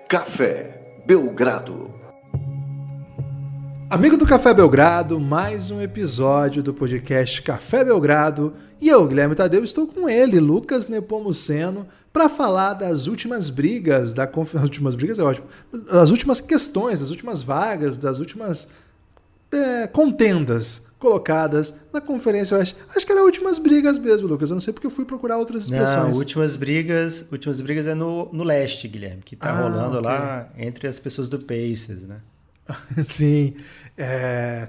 Café Belgrado. Amigo do Café Belgrado, mais um episódio do podcast Café Belgrado. E eu, Guilherme Tadeu, estou com ele, Lucas Nepomuceno, para falar das últimas brigas da conferência. As últimas brigas é ótimo. Das últimas questões, das últimas vagas, das últimas contendas colocadas na Conferência Oeste. Acho que eram últimas brigas mesmo, Lucas. Eu não sei porque eu fui procurar outras expressões. Não, últimas brigas é no leste, Guilherme, que tá rolando okay. Lá entre as pessoas do Pacers, né? Sim.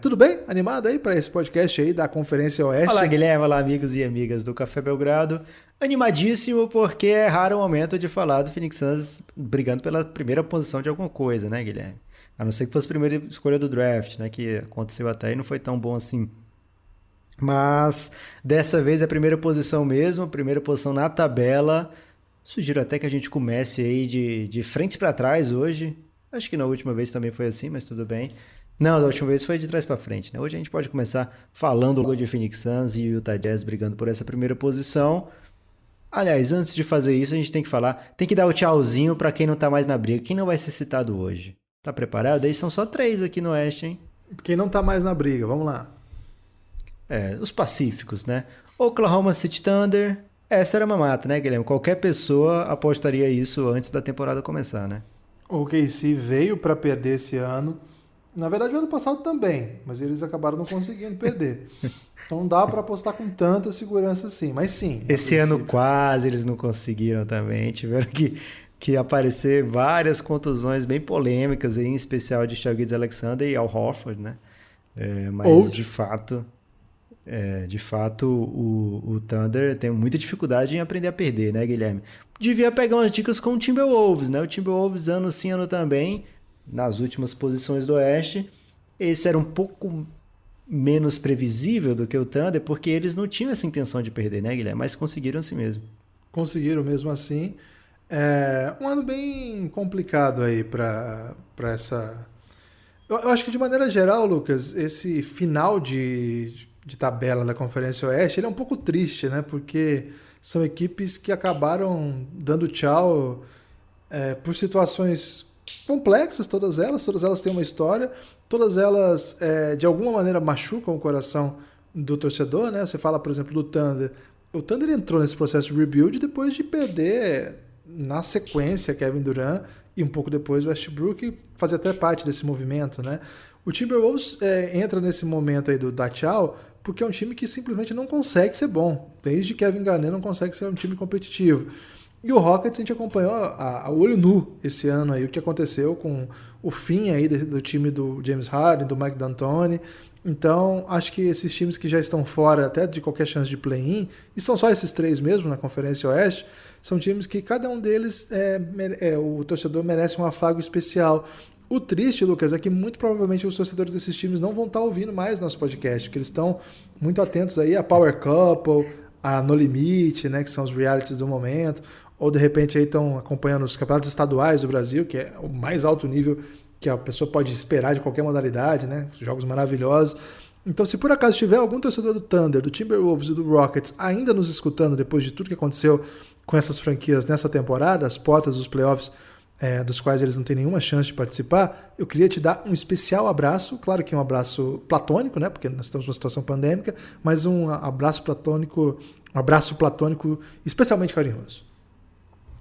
Tudo bem? Animado aí para esse podcast aí da Conferência Oeste? Olá, Guilherme. Olá, amigos e amigas do Café Belgrado. Animadíssimo porque é raro o momento de falar do Phoenix Suns brigando pela primeira posição de alguma coisa, né, Guilherme? A não ser que fosse a primeira escolha do draft, né? Que aconteceu até e não foi tão bom assim. Mas dessa vez é a primeira posição mesmo, primeira posição na tabela. Sugiro até que a gente comece aí de frente para trás hoje. Acho que na última vez também foi assim, mas tudo bem. Não, da última vez foi de trás para frente, né? Hoje a gente pode começar falando de Phoenix Suns e Utah Jazz brigando por essa primeira posição. Aliás, antes de fazer isso, a gente tem que dar o tchauzinho para quem não tá mais na briga. Quem não vai ser citado hoje? Tá preparado? Aí são só 3 aqui no Oeste, hein? Quem não tá mais na briga, vamos lá. Os pacíficos, né? Oklahoma City Thunder. Essa era mamata, né, Guilherme? Qualquer pessoa apostaria isso antes da temporada começar, né? O OKC veio para perder esse ano. Na verdade, o ano passado também, mas eles acabaram não conseguindo perder. Então não dá para apostar com tanta segurança assim, mas sim. Esse ano quase eles não conseguiram também. Tiveram que aparecer várias contusões bem polêmicas, aí, em especial de Shai Gilgeous-Alexander e Al Horford, né? Mas de fato o Thunder tem muita dificuldade em aprender a perder, né, Guilherme? Devia pegar umas dicas com o Timberwolves, né? O Timberwolves ano sim, ano também, nas últimas posições do Oeste. Esse era um pouco menos previsível do que o Thunder, porque eles não tinham essa intenção de perder, né, Guilherme? Mas conseguiram assim mesmo. Conseguiram mesmo assim. Um ano bem complicado aí para essa... Eu acho que de maneira geral, Lucas, esse final de tabela da Conferência Oeste, ele é um pouco triste, né? Porque são equipes que acabaram dando tchau por situações complexas, todas elas têm uma história, todas elas de alguma maneira machucam o coração do torcedor, né? Você fala, por exemplo, do Thunder. O Thunder entrou nesse processo de rebuild depois de perder na sequência Kevin Durant e um pouco depois o Westbrook, fazia até parte desse movimento, né? O Timberwolves entra nesse momento aí do dar tchau porque é um time que simplesmente não consegue ser bom. Desde Kevin Garnett não consegue ser um time competitivo. E o Rockets a gente acompanhou a olho nu esse ano aí o que aconteceu com o fim aí do time do James Harden, do Mike D'Antoni. Então, acho que esses times que já estão fora até de qualquer chance de play-in, e são só esses 3 mesmo na Conferência Oeste, são times que cada um deles, o torcedor merece um afago especial. O triste, Lucas, é que muito provavelmente os torcedores desses times não vão estar ouvindo mais nosso podcast, porque eles estão muito atentos aí a Power Couple, a No Limite, né, que são os realities do momento, ou de repente aí estão acompanhando os campeonatos estaduais do Brasil, que é o mais alto nível que a pessoa pode esperar de qualquer modalidade, né, jogos maravilhosos. Então, se por acaso tiver algum torcedor do Thunder, do Timberwolves e do Rockets ainda nos escutando depois de tudo que aconteceu com essas franquias nessa temporada, as portas dos playoffs, dos quais eles não têm nenhuma chance de participar, eu queria te dar um especial abraço, claro que um abraço platônico, né, porque nós estamos numa situação pandêmica, mas um abraço platônico especialmente carinhoso.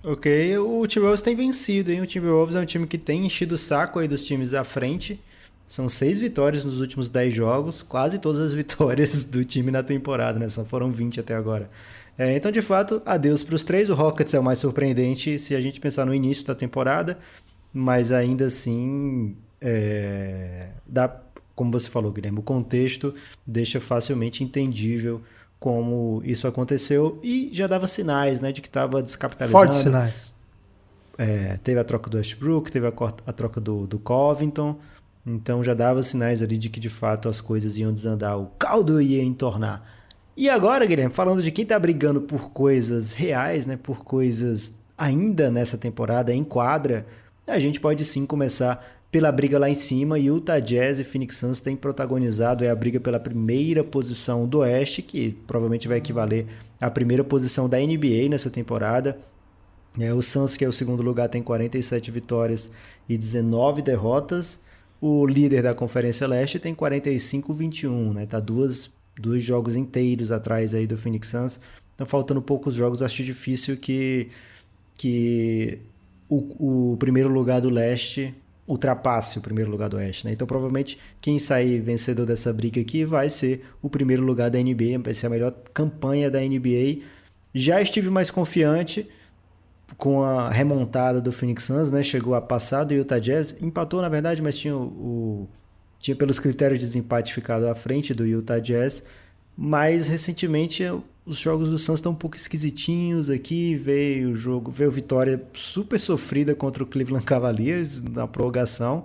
Ok, o Timberwolves tem vencido, hein? O Timberwolves é um time que tem enchido o saco aí dos times à frente. São 6 vitórias nos últimos 10 jogos, quase todas as vitórias do time na temporada, né? Só foram 20 até agora. Então, de fato, adeus para os 3. O Rockets é o mais surpreendente se a gente pensar no início da temporada, mas ainda assim, como você falou, Guilherme, o contexto deixa facilmente entendível como isso aconteceu e já dava sinais, né, de que estava descapitalizando. Fortes sinais. Teve a troca do Westbrook, teve a troca do Covington, então já dava sinais ali de que de fato as coisas iam desandar, o caldo ia entornar. E agora, Guilherme, falando de quem está brigando por coisas reais, né, por coisas ainda nessa temporada em quadra, a gente pode sim começar pela briga lá em cima. Utah Jazz e Phoenix Suns têm protagonizado a briga pela primeira posição do Oeste, que provavelmente vai equivaler à primeira posição da NBA nessa temporada. O Suns, que é o segundo lugar, tem 47 vitórias e 19 derrotas. O líder da Conferência Leste tem 45-21, né? Tá dois jogos inteiros atrás aí do Phoenix Suns. Então, faltando poucos jogos, acho difícil que o primeiro lugar do leste ultrapasse o primeiro lugar do oeste, né? Então, provavelmente, quem sair vencedor dessa briga aqui vai ser o primeiro lugar da NBA, vai ser a melhor campanha da NBA. Já estive mais confiante com a remontada do Phoenix Suns, né? Chegou a passar do Utah Jazz, empatou na verdade, mas tinha pelos critérios de desempate ficado à frente do Utah Jazz. Mas recentemente os jogos do Suns estão um pouco esquisitinhos aqui. Veio vitória super sofrida contra o Cleveland Cavaliers na prorrogação.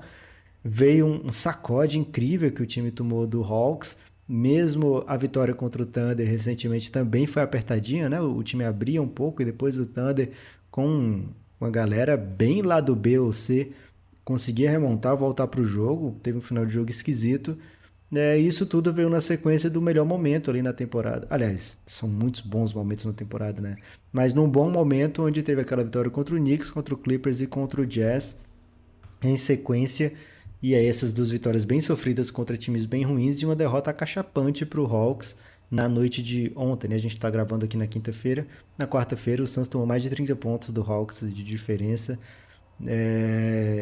Veio um sacode incrível que o time tomou do Hawks. Mesmo a vitória contra o Thunder recentemente também foi apertadinha, né? O time abria um pouco e depois o Thunder, com uma galera bem lá do B ou C, conseguia remontar, voltar para o jogo. Teve um final de jogo esquisito. Isso tudo veio na sequência do melhor momento ali na temporada. Aliás, são muitos bons momentos na temporada, né? Mas num bom momento onde teve aquela vitória contra o Knicks, contra o Clippers e contra o Jazz em sequência. E aí essas duas vitórias bem sofridas contra times bem ruins e uma derrota acachapante para o Hawks na noite de ontem, né? A gente está gravando aqui na quinta-feira. Na quarta-feira o Suns tomou mais de 30 pontos do Hawks de diferença.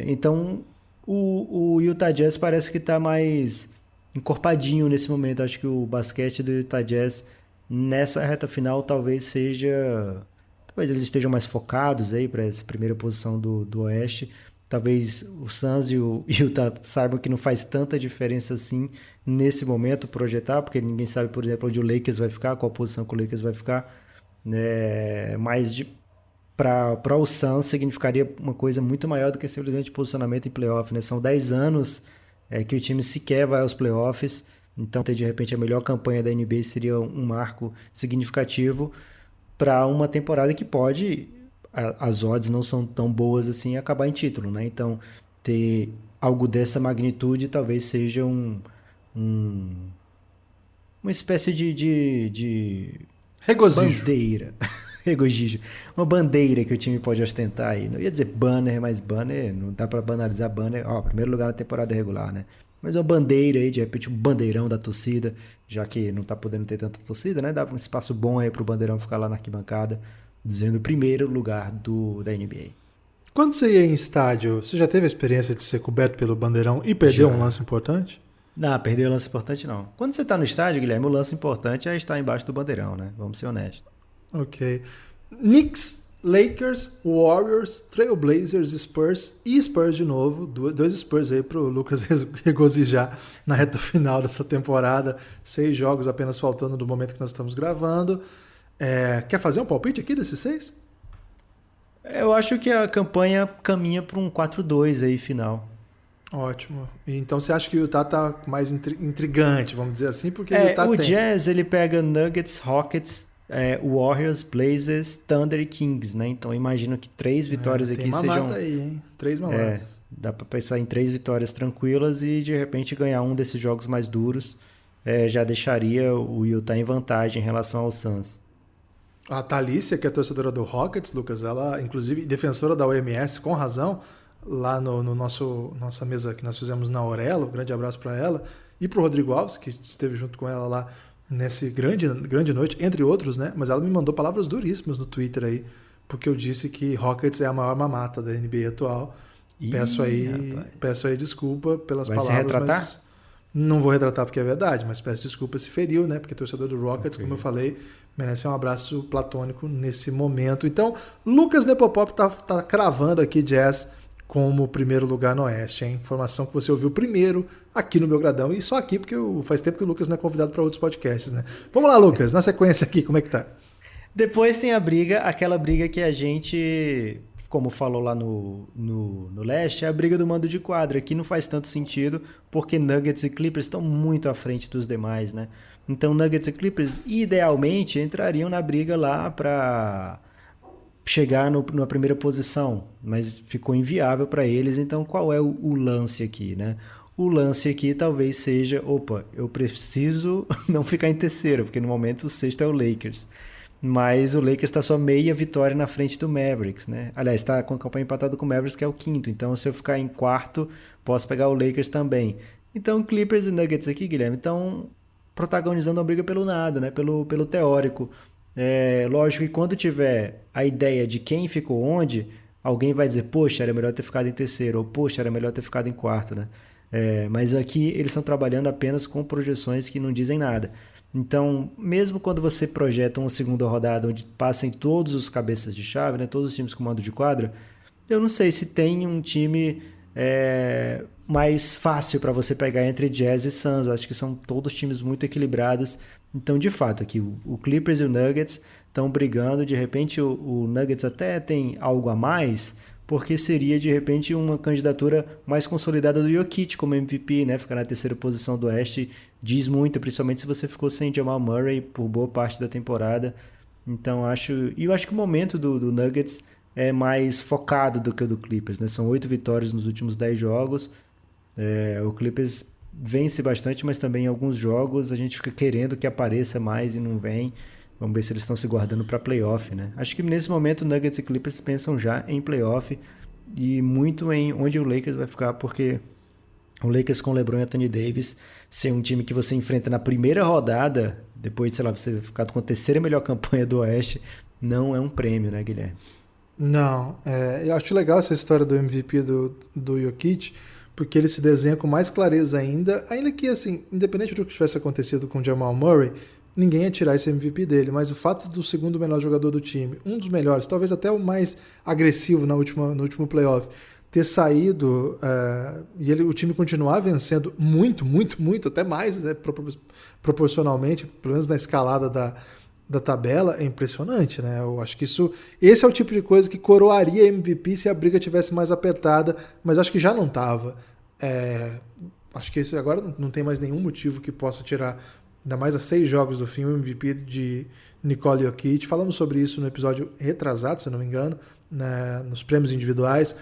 Então o Utah Jazz parece que está mais encorpadinho nesse momento. Acho que o basquete do Utah Jazz nessa reta final talvez eles estejam mais focados aí para essa primeira posição do Oeste. Talvez o Suns e o Utah saibam que não faz tanta diferença assim nesse momento projetar, porque ninguém sabe, por exemplo, onde o Lakers vai ficar, qual posição que o Lakers vai ficar, mas para o Suns significaria uma coisa muito maior do que simplesmente posicionamento em playoff, né? São 10 anos que o time sequer vai aos playoffs, então ter de repente a melhor campanha da NBA seria um marco significativo para uma temporada que pode, as odds não são tão boas assim, acabar em título, né? Então ter algo dessa magnitude talvez seja uma espécie de regozijo. Bandeira. Regozijo. Uma bandeira que o time pode ostentar aí. Não ia dizer banner, mas banner, não dá pra banalizar banner. Primeiro lugar na temporada regular, né? Mas uma bandeira aí, de repente um bandeirão da torcida, já que não tá podendo ter tanta torcida, né? Dá um espaço bom aí pro bandeirão ficar lá na arquibancada, dizendo primeiro lugar da NBA. Quando você ia em estádio, você já teve a experiência de ser coberto pelo bandeirão e perder um lance importante? Não, perder o lance importante não. Quando você tá no estádio, Guilherme, o lance importante é estar embaixo do bandeirão, né? Vamos ser honestos. Ok. Knicks, Lakers, Warriors, Trailblazers, Spurs e Spurs de novo. Dois Spurs aí pro Lucas regozijar na reta final dessa temporada. 6 jogos apenas faltando do momento que nós estamos gravando. Quer fazer um palpite aqui desses 6? Eu acho que a campanha caminha para um 4-2 aí final. Ótimo. Então você acha que o Utah tá mais intrigante, vamos dizer assim, porque o Utah Jazz ele pega Nuggets, Rockets, Warriors, Blazers, Thunder e Kings, né? Então imagino que 3 vitórias aqui sejam... Tem mamata aí, hein? 3 mamatas. Dá pra pensar em 3 vitórias tranquilas e de repente ganhar um desses jogos mais duros já deixaria o Utah em vantagem em relação ao Suns. A Thalícia, que é torcedora do Rockets, Lucas, ela inclusive defensora da OMS, com razão, lá no nossa mesa que nós fizemos na Aurelo, grande abraço para ela, e para o Rodrigo Alves, que esteve junto com ela lá nesse grande noite, entre outros, né? Mas ela me mandou palavras duríssimas no Twitter aí, porque eu disse que Rockets é a maior mamata da NBA atual. Peço aí desculpa pelas palavras. Vai se retratar? Mas não vou retratar porque é verdade, mas peço desculpa se feriu, né? Porque torcedor do Rockets, como eu falei, merece um abraço platônico nesse momento. Então, Lucas Nepopop tá cravando aqui Jazz como primeiro lugar no Oeste, hein? Informação que você ouviu primeiro aqui no Belgradão, e só aqui, porque faz tempo que o Lucas não é convidado para outros podcasts, né? Vamos lá, Lucas, na sequência aqui, como é que tá? Depois tem aquela briga que a gente, como falou lá no Leste, é a briga do mando de quadra, que não faz tanto sentido, porque Nuggets e Clippers estão muito à frente dos demais, né? Então Nuggets e Clippers, idealmente, entrariam na briga lá para chegar na primeira posição, mas ficou inviável para eles. Então qual é o lance aqui, né? O lance aqui talvez seja, eu preciso não ficar em terceiro, porque no momento o sexto é o Lakers. mas o Lakers está só meia vitória na frente do Mavericks, né? Aliás, está com a campanha empatada com o Mavericks, que é o quinto. Então, se eu ficar em quarto, posso pegar o Lakers também. Então, Clippers e Nuggets aqui, Guilherme, estão protagonizando a briga pelo nada, né? Pelo teórico. Lógico que quando tiver a ideia de quem ficou onde, alguém vai dizer, poxa, era melhor ter ficado em terceiro, ou poxa, era melhor ter ficado em quarto, né? Mas aqui eles estão trabalhando apenas com projeções que não dizem nada. Então, mesmo quando você projeta uma segunda rodada onde passem todos os cabeças de chave, né, todos os times com mando de quadra, eu não sei se tem um time mais fácil para você pegar entre Jazz e Suns. Acho que são todos times muito equilibrados. Então, de fato, aqui o Clippers e o Nuggets estão brigando. De repente, o Nuggets até tem algo a mais, porque seria, de repente, uma candidatura mais consolidada do Jokic como MVP, né? Ficar na terceira posição do Oeste diz muito, principalmente se você ficou sem Jamal Murray por boa parte da temporada. Então, eu acho que o momento do Nuggets é mais focado do que o do Clippers, né? São 8 vitórias nos últimos 10 jogos. O Clippers vence bastante, mas também em alguns jogos a gente fica querendo que apareça mais e não vem. Vamos ver se eles estão se guardando para playoff, né? Acho que nesse momento Nuggets e Clippers pensam já em playoff e muito em onde o Lakers vai ficar, porque o Lakers com LeBron e Anthony Davis ser um time que você enfrenta na primeira rodada, depois de, sei lá, você ficar com a terceira melhor campanha do Oeste, não é um prêmio, né, Guilherme? Não, eu acho legal essa história do MVP do Jokic, porque ele se desenha com mais clareza ainda que, assim, independente do que tivesse acontecido com o Jamal Murray, ninguém ia tirar esse MVP dele, mas o fato do segundo melhor jogador do time, um dos melhores, talvez até o mais agressivo no último playoff, ter saído e o time continuar vencendo muito, muito, muito, até mais, proporcionalmente, pelo menos na escalada da tabela, é impressionante, né? Eu acho que esse é o tipo de coisa que coroaria MVP se a briga tivesse mais apertada, mas acho que já não estava. Acho que esse agora não tem mais nenhum motivo que possa tirar, ainda mais a 6 jogos do fim, o MVP de Nikola Jokic. Falamos sobre isso no episódio retrasado, se não me engano, né, nos prêmios individuais,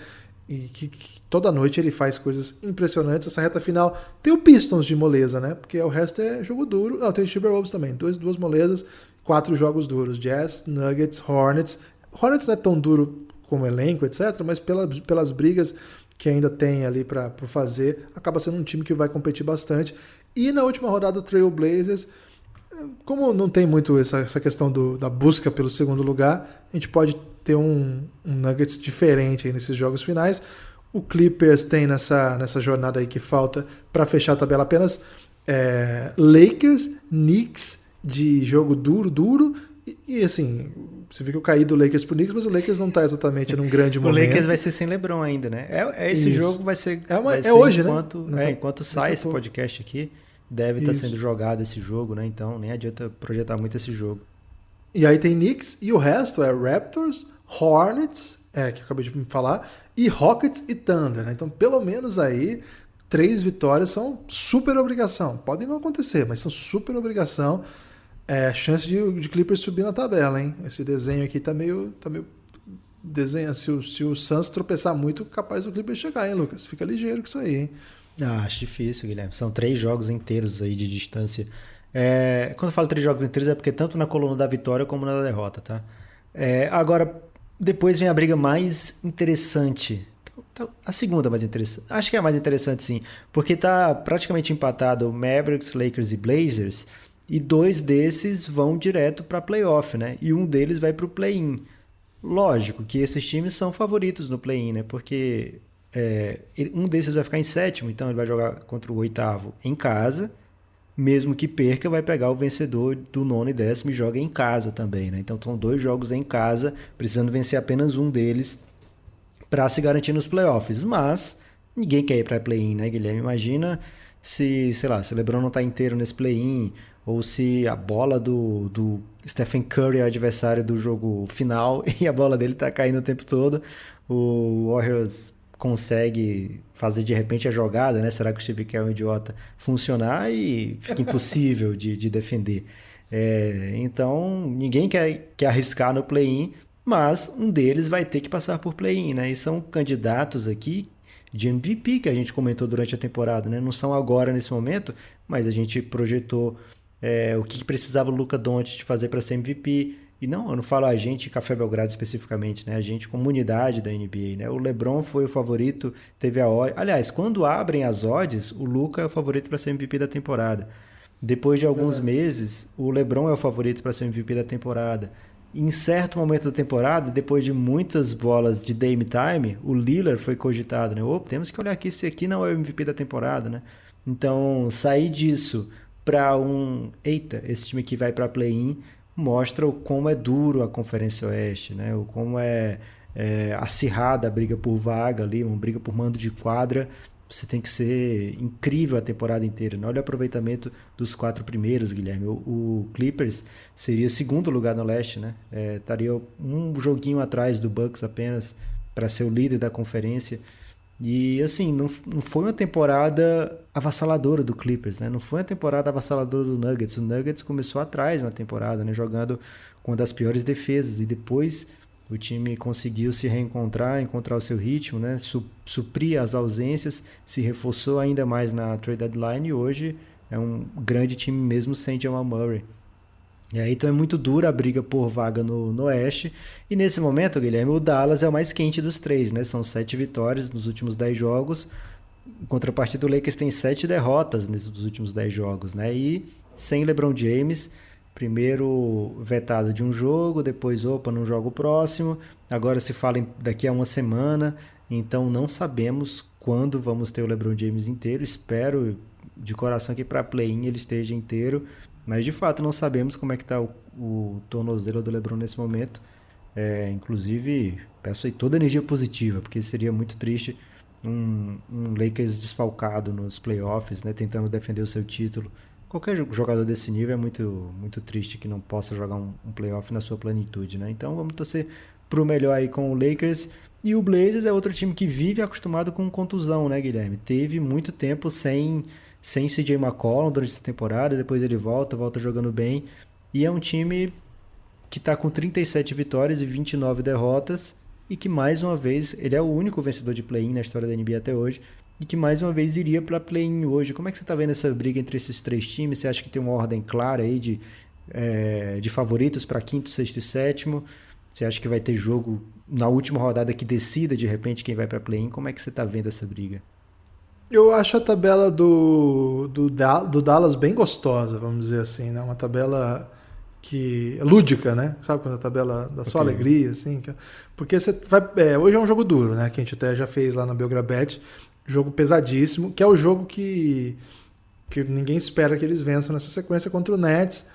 e que toda noite ele faz coisas impressionantes. Essa reta final tem o Pistons de moleza, né? Porque o resto é jogo duro. Não, tem o Timberwolves também, duas molezas, 4 jogos duros. Jazz, Nuggets, Hornets. Hornets não é tão duro como elenco, etc., mas pelas brigas que ainda tem ali para fazer, acaba sendo um time que vai competir bastante. E na última rodada, o Trail Blazers, como não tem muito essa questão da busca pelo segundo lugar, a gente pode ter um Nuggets diferente aí nesses jogos finais. O Clippers tem nessa jornada aí que falta para fechar a tabela apenas Lakers, Knicks de jogo duro. E assim, você viu que eu caí do Lakers pro Knicks, mas o Lakers não tá exatamente num grande momento. O Lakers vai ser sem LeBron ainda, né? Esse Isso. jogo vai ser hoje, enquanto, né? Enquanto sai esse podcast aqui, deve estar sendo jogado esse jogo, né? Então nem adianta projetar muito esse jogo. E aí tem Knicks e o resto é Raptors, Hornets, que eu acabei de falar, e Rockets e Thunder, né? Então pelo menos aí 3 vitórias são super obrigação. Podem não acontecer, mas são super obrigação. Chance de Clippers subir na tabela, hein? Esse desenho aqui tá meio desenho. Se o Suns tropeçar muito, capaz do Clippers chegar, hein, Lucas? Fica ligeiro com isso aí, hein? Acho difícil, Guilherme. São 3 jogos inteiros aí de distância. Quando eu falo 3 jogos inteiros é porque tanto na coluna da vitória como na derrota, tá? Agora, depois vem a briga mais interessante. A segunda mais interessante. Acho que é a mais interessante, sim. Porque tá praticamente empatado Mavericks, Lakers e Blazers. E 2 desses vão direto para playoff, né? E um deles vai para o play-in. Lógico que esses times são favoritos no play-in, né? Porque um desses vai ficar em 7º, então ele vai jogar contra o 8º em casa. Mesmo que perca, vai pegar o vencedor do 9º e 10º e joga em casa também, né? Então são 2 jogos em casa, precisando vencer apenas um deles para se garantir nos playoffs. Mas ninguém quer ir para play-in, né, Guilherme? Imagina se o LeBron não está inteiro nesse play-in, ou se a bola do Stephen Curry é o adversário do jogo final e a bola dele tá caindo o tempo todo, o Warriors consegue fazer de repente a jogada, né? Será que o Steve Kerr é um idiota? Funcionar e fica impossível de defender. Então, ninguém quer arriscar no play-in, mas um deles vai ter que passar por play-in, né? E são candidatos aqui de MVP que a gente comentou durante a temporada, né? Não são agora nesse momento, mas a gente projetou o que precisava o Luka Doncic fazer para ser MVP. e não, eu não falo a gente, Café Belgrado especificamente, né? A gente, comunidade da NBA, né? O LeBron foi o favorito, teve a odd. Aliás, quando abrem as odds, o Luka é o favorito para ser MVP da temporada. Depois de alguns meses, o LeBron é o favorito para ser o MVP da temporada. Em certo momento da temporada, depois de muitas bolas de Dame Time, o Lillard foi cogitado, né? Opa, temos que olhar aqui se aqui não é o MVP da temporada, né? Então, sair disso para eita, esse time que vai para play-in mostra o como é duro a Conferência Oeste, né? O como é acirrada a briga por vaga ali, uma briga por mando de quadra. Você tem que ser incrível a temporada inteira, né? Olha o aproveitamento dos 4 primeiros, Guilherme. O Clippers seria segundo lugar no leste, né? Estaria um joguinho atrás do Bucks apenas para ser o líder da conferência. E assim, não foi uma temporada avassaladora do Clippers, né? Não foi uma temporada avassaladora do Nuggets. O Nuggets começou atrás na temporada, né? Jogando com uma das piores defesas, e depois o time conseguiu se reencontrar, encontrar o seu ritmo, né? Suprir as ausências, se reforçou ainda mais na trade deadline, e hoje é um grande time mesmo sem Jamal Murray. E aí, então é muito dura a briga por vaga no Oeste. E nesse momento, Guilherme, o Dallas é o mais quente dos 3, né? São 7 vitórias nos últimos 10 jogos. Em contrapartida, o Lakers tem 7 derrotas nesses últimos 10 jogos, né? E sem LeBron James, primeiro vetado de um jogo, depois, não jogo próximo. Agora se fala daqui a uma semana. Então não sabemos quando vamos ter o LeBron James inteiro. Espero de coração que para play-in ele esteja inteiro. Mas de fato não sabemos como é que está o tornozelo do LeBron nesse momento. Inclusive, peço aí toda a energia positiva, porque seria muito triste um Lakers desfalcado nos playoffs, né, tentando defender o seu título. Qualquer jogador desse nível é muito, muito triste que não possa jogar um playoff na sua plenitude, né? Então vamos torcer pro melhor aí com o Lakers. E o Blazers é outro time que vive acostumado com contusão, né, Guilherme? Teve muito tempo sem CJ McCollum durante essa temporada, depois ele volta jogando bem. E é um time que está com 37 vitórias e 29 derrotas, e que mais uma vez, ele é o único vencedor de play-in na história da NBA até hoje, e que mais uma vez iria para play-in hoje. Como é que você está vendo essa briga entre esses 3 times? Você acha que tem uma ordem clara aí de favoritos para quinto, sexto e sétimo? Você acha que vai ter jogo na última rodada que decida de repente quem vai para play-in? Como é que você está vendo essa briga? Eu acho a tabela do Dallas bem gostosa, vamos dizer assim, né? Uma tabela que é lúdica, né? Sabe quando a tabela dá só alegria, assim? Porque você vai, hoje é um jogo duro, né? Que a gente até já fez lá no Belgrabet, jogo pesadíssimo, que é o jogo que ninguém espera que eles vençam nessa sequência contra o Nets.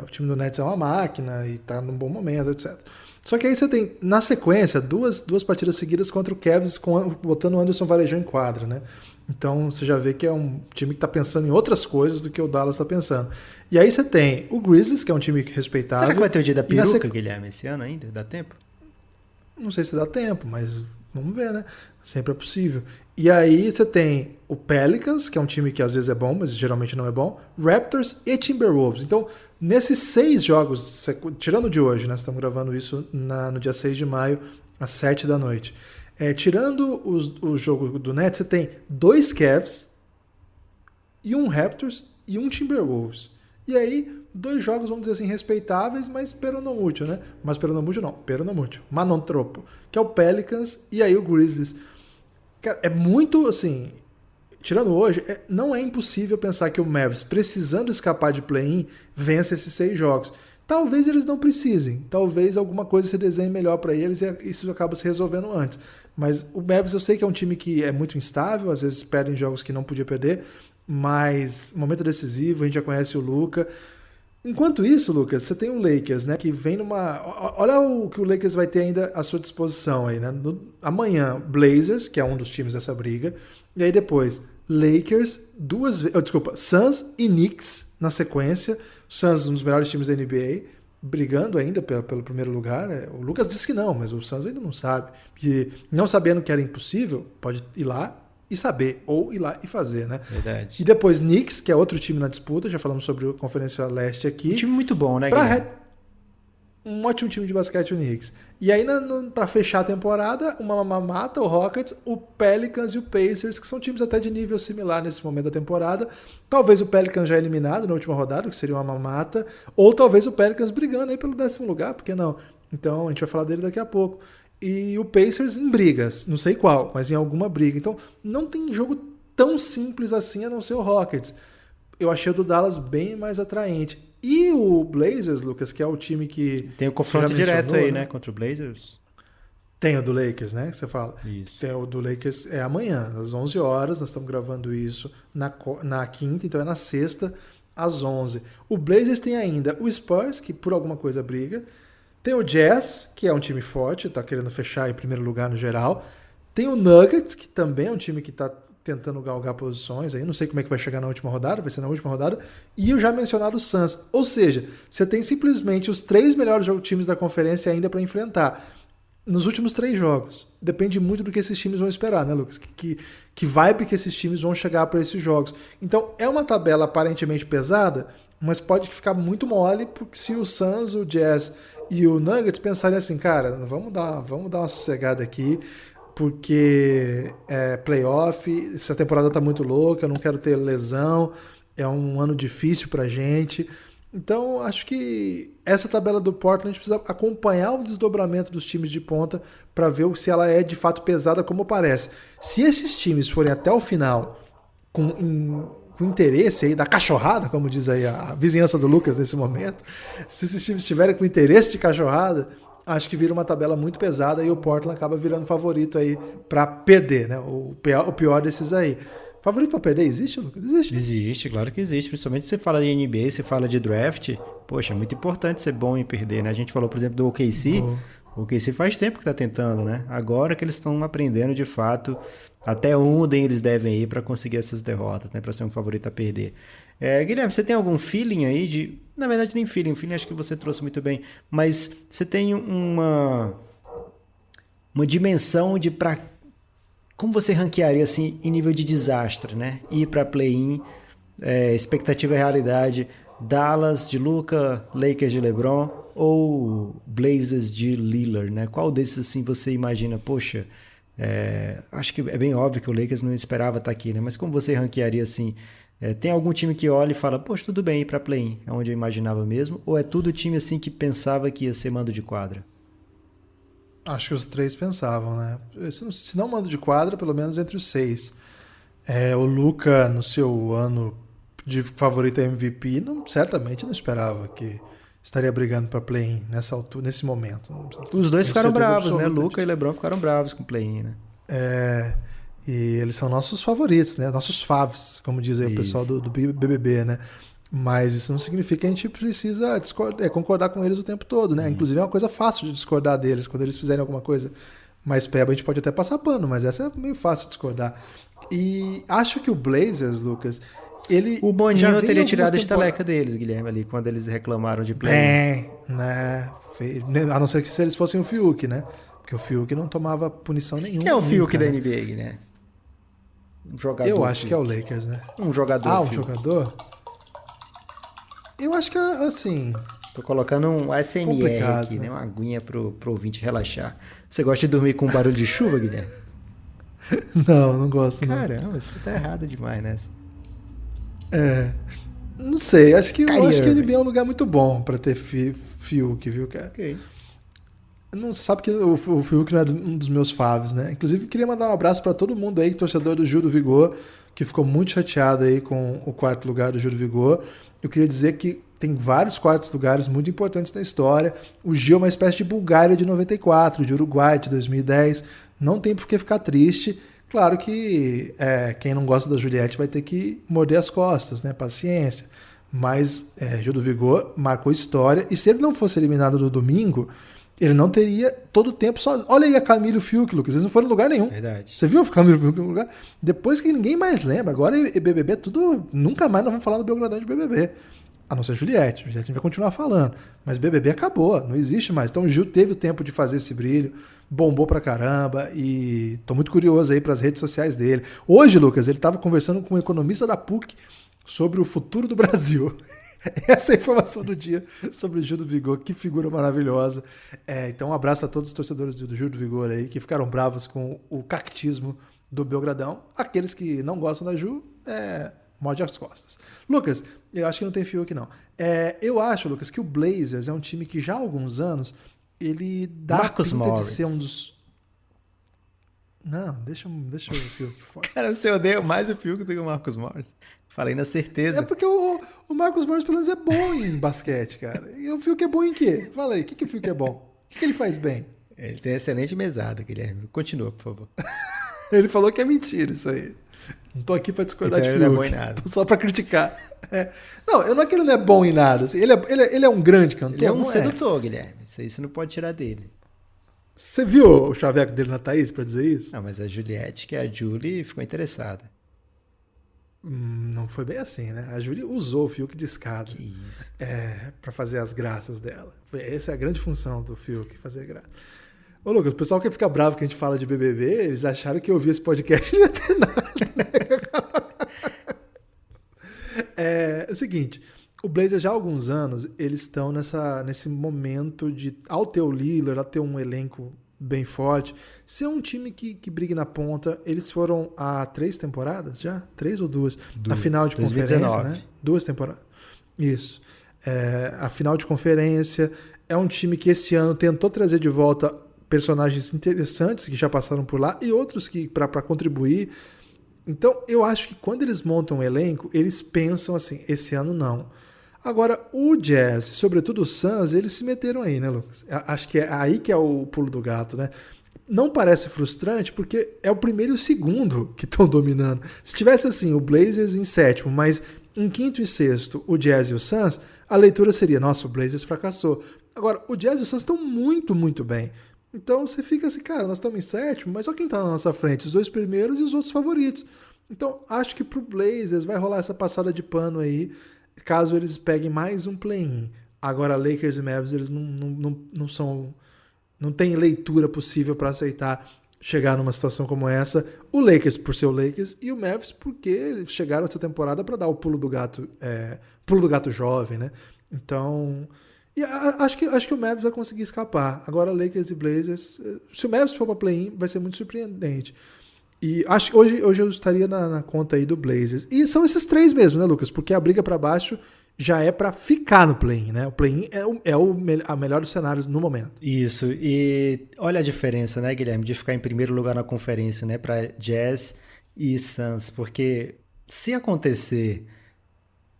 O time do Nets é uma máquina e tá num bom momento, etc. Só que aí você tem, na sequência, duas partidas seguidas contra o Cavs, botando o Anderson Varejão em quadra, né? Então você já vê que é um time que está pensando em outras coisas do que o Dallas está pensando. E aí você tem o Grizzlies, que é um time respeitável. Será que vai ter o dia da peruca, Guilherme, esse ano ainda? Dá tempo? Não sei se dá tempo, mas vamos ver, né? Sempre é possível. E aí você tem o Pelicans, que é um time que às vezes é bom, mas geralmente não é bom, Raptors e Timberwolves. Então, nesses 6 jogos, tirando o de hoje, nós estamos gravando isso no dia 6 de maio, às 7 da noite. Tirando o jogo do Nets, você tem 2 Cavs, e um Raptors e um Timberwolves. E aí, 2 jogos, vamos dizer assim, respeitáveis, mas peronomútil, né? Mas peronomútil não, peronomútil. Manontropo, que é o Pelicans e aí o Grizzlies. Cara, é muito, assim, tirando hoje, não é impossível pensar que o Mavs, precisando escapar de play-in, vença esses 6 jogos. Talvez eles não precisem, talvez alguma coisa se desenhe melhor para eles e isso acaba se resolvendo antes. Mas o Mavs eu sei que é um time que é muito instável, às vezes perde em jogos que não podia perder, mas momento decisivo, a gente já conhece o Luka. Enquanto isso, Lucas, você tem o Lakers, né, que vem numa... Olha o que o Lakers vai ter ainda à sua disposição aí, né? Amanhã, Blazers, que é um dos times dessa briga, e aí depois, Lakers, Suns e Knicks na sequência. Suns, um dos melhores times da NBA, brigando ainda pelo primeiro lugar. O Lucas disse que não, mas o Suns ainda não sabe. E não sabendo que era impossível, pode ir lá e saber, ou ir lá e fazer, né? Verdade. E depois Knicks, que é outro time na disputa, já falamos sobre a Conferência Leste aqui. Um time muito bom, né, um ótimo time de basquete o Knicks. E aí, para fechar a temporada, uma mamata, o Rockets, o Pelicans e o Pacers, que são times até de nível similar nesse momento da temporada. Talvez o Pelicans já eliminado na última rodada, que seria uma mamata, ou talvez o Pelicans brigando aí pelo 10º lugar, por que não? Então, a gente vai falar dele daqui a pouco. E o Pacers em brigas, não sei qual, mas em alguma briga. Então, não tem jogo tão simples assim a não ser o Rockets. Eu achei o do Dallas bem mais atraente. E o Blazers, Lucas, que é o time que... Tem o confronto direto aí, né? Contra o Blazers. Tem o do Lakers, né? Que você fala. Isso. Tem o do Lakers, é amanhã, às 11 horas. Nós estamos gravando isso na quinta, então é na sexta, às 11. O Blazers tem ainda o Spurs, que por alguma coisa briga. Tem o Jazz, que é um time forte, está querendo fechar em primeiro lugar no geral. Tem o Nuggets, que também é um time que está tentando galgar posições. Aí não sei como é que vai chegar na última rodada, vai ser na última rodada. E o já mencionado Suns. Ou seja, você tem simplesmente os 3 melhores times da conferência ainda para enfrentar nos últimos 3 jogos. Depende muito do que esses times vão esperar, né, Lucas? Que vibe que esses times vão chegar para esses jogos. Então, é uma tabela aparentemente pesada, mas pode ficar muito mole, porque se o Suns, o Jazz e o Nuggets pensarem assim, cara, vamos dar uma sossegada aqui, porque é playoff, essa temporada tá muito louca, eu não quero ter lesão, é um ano difícil pra gente. Então, acho que essa tabela do Portland a gente precisa acompanhar o desdobramento dos times de ponta para ver se ela é de fato pesada como parece. Se esses times forem até o final com interesse aí da cachorrada, como diz aí a vizinhança do Lucas nesse momento, se esses times estiverem com interesse de cachorrada, acho que vira uma tabela muito pesada e o Portland acaba virando favorito aí para perder, né? O pior desses aí. Favorito para perder existe, Lucas? Existe. Existe, claro que existe. Principalmente se você fala de NBA, você fala de draft. Poxa, é muito importante ser bom em perder, né? A gente falou, por exemplo, do OKC. O OKC faz tempo que tá tentando, né? Agora que eles estão aprendendo de fato até onde eles devem ir para conseguir essas derrotas, né? Para ser um favorito a perder. Guilherme, você tem algum feeling aí de... Na verdade, nem feeling acho que você trouxe muito bem. Mas você tem uma dimensão de como você ranquearia assim em nível de desastre, né? Ir para play-in, expectativa e realidade, Dallas de Luka, Lakers de LeBron ou Blazers de Lillard, né? Qual desses assim você imagina, poxa, acho que é bem óbvio que o Lakers não esperava estar aqui, né? Mas como você ranquearia assim? Tem algum time que olha e fala, poxa, tudo bem ir para play-in, é onde eu imaginava mesmo? Ou é tudo time assim que pensava que ia ser mando de quadra? Acho que os 3 pensavam, né? Se não mando de quadra, pelo menos entre os 6. O Luka, no seu ano de favorito a MVP, certamente não esperava que estaria brigando para play-in nessa altura, nesse momento. Os dois ficaram bravos, né? Luka e LeBron ficaram bravos com o play-in, né? E eles são nossos favoritos, né? Nossos faves, como diz aí o pessoal do BBB, né? Mas isso não significa que a gente precisa concordar com eles o tempo todo, né? Isso. Inclusive é uma coisa fácil de discordar deles. Quando eles fizerem alguma coisa mais peba, a gente pode até passar pano, mas essa é meio fácil de discordar. E acho que o Blazers, Lucas, o Boninho teria tirado a estaleca deles, Guilherme, ali, quando eles reclamaram de play. Né? A não ser que se eles fossem o Fiuk, né? Porque o Fiuk não tomava punição nenhuma. Quem é o Fiuk da NBA, né? Um jogador. Eu acho que é o Lakers, né? Um jogador. Um jogador? Eu acho que assim... Tô colocando um ASMR aqui, né? Uma aguinha pro ouvinte relaxar. Você gosta de dormir com barulho de chuva, Guilherme? Não gosto. Caramba, você tá errado demais nessa. Não sei, eu acho que o NBA é um lugar muito bom pra ter Fiuk, viu, cara? Ok. Não sabe que o Fiuk não é um dos meus faves, né? Inclusive, queria mandar um abraço pra todo mundo aí, torcedor do Gil do Vigor, que ficou muito chateado aí com o 4º lugar do Gil do Vigor. Eu queria dizer que tem vários 4º lugares muito importantes na história. O Gil é uma espécie de Bulgária de 94, de Uruguai de 2010. Não tem por que ficar triste. Claro que quem não gosta da Juliette vai ter que morder as costas, né? Paciência. Mas Gil do Vigor marcou história. E se ele não fosse eliminado no domingo, ele não teria todo o tempo só. Olha aí a Camila e o Fiuk, Lucas. Eles não foram em lugar nenhum. Verdade. Você viu o Camila e o Fiuk em lugar? Depois que ninguém mais lembra. Agora BBB tudo... Nunca mais nós vamos falar do Belgradão de BBB. A não ser Juliette. Juliette a gente vai continuar falando. Mas BBB acabou. Não existe mais. Então o Gil teve o tempo de fazer esse brilho. Bombou pra caramba. E tô muito curioso aí pras redes sociais dele. Hoje, Lucas, ele tava conversando com um economista da PUC sobre o futuro do Brasil. Essa é a informação do dia sobre o Gil do Vigor, que figura maravilhosa. Então, um abraço a todos os torcedores do Gil do Vigor aí, que ficaram bravos com o cactismo do Belgradão. Aqueles que não gostam da Ju, morde as costas. Lucas, eu acho que não tem fio aqui não. Eu acho, Lucas, que o Blazers é um time que já há alguns anos ele dá Marcus pinta Morris. de ser um dos... Não, deixa eu ver o fio aqui fora. Cara, você odeia mais o Fiuk do que o Marcus Morris. Falei na certeza. É porque o Marcus Morris, pelo menos, é bom em basquete, cara. E o Fiuk é bom em quê? Fala aí, o que o Fiuk é bom? O que ele faz bem? Ele tem excelente mesada, Guilherme. Continua, por favor. Ele falou que é mentira isso aí. Não tô aqui pra discordar Então de ele Fiuk. não é bom em nada. Tô só pra criticar. Não, eu não é que ele não é bom em nada. Assim, ele é um grande cantor. Ele é um não sedutor, Guilherme. Isso aí você não pode tirar dele. Você viu o chaveco dele na Thaís pra dizer isso? Não, mas a Juliette, que é a Julie, ficou interessada. Não foi bem assim, né? A Júlia usou o Fiuk de escada. Que isso. Pra fazer as graças dela. Essa é a grande função do Fiuk, fazer graça. Ô, Lucas, o pessoal que fica bravo que a gente fala de BBB, eles acharam que eu ouvi esse podcast e não ia ter nada. É o seguinte, o Blazers já há alguns anos, eles estão nesse momento de, ao ter o Lillard, ao ter um elenco bem forte, ser um time que brigue na ponta. Eles foram há 3 temporadas já? 3 ou 2? A final de 2019. conferência, né? 2 temporadas. Isso. A final de conferência. É um time que esse ano tentou trazer de volta personagens interessantes que já passaram por lá e outros que para contribuir. Então, eu acho que quando eles montam um elenco, eles pensam assim, esse ano não. Agora, o Jazz, sobretudo o Suns, eles se meteram aí, né, Lucas? Acho que é aí que é o pulo do gato, né? Não parece frustrante porque é o primeiro e o segundo que estão dominando. Se tivesse assim, o Blazers em 7º, mas em 5º e 6º, o Jazz e o Suns, a leitura seria, nossa, o Blazers fracassou. Agora, o Jazz e o Suns estão muito, muito bem. Então você fica assim, cara, nós estamos em 7º, mas olha quem está na nossa frente, os 2 primeiros e os outros favoritos. Então, acho que pro Blazers vai rolar essa passada de pano aí, caso eles peguem mais um play-in. Agora, Lakers e Mavs, eles não tem leitura possível para aceitar chegar numa situação como essa. O Lakers por ser o Lakers e o Mavs porque eles chegaram essa temporada para dar o pulo do gato jovem, né? Então, e acho que o Mavs vai conseguir escapar. Agora, Lakers e Blazers, se o Mavs for para play-in, vai ser muito surpreendente. E acho que hoje eu estaria na conta aí do Blazers. E são esses 3 mesmo, né, Lucas? Porque a briga para baixo já é para ficar no play-in, né? O play-in é a melhor dos cenários no momento. Isso, e olha a diferença, né, Guilherme, de ficar em primeiro lugar na conferência, né, para Jazz e Suns, porque se acontecer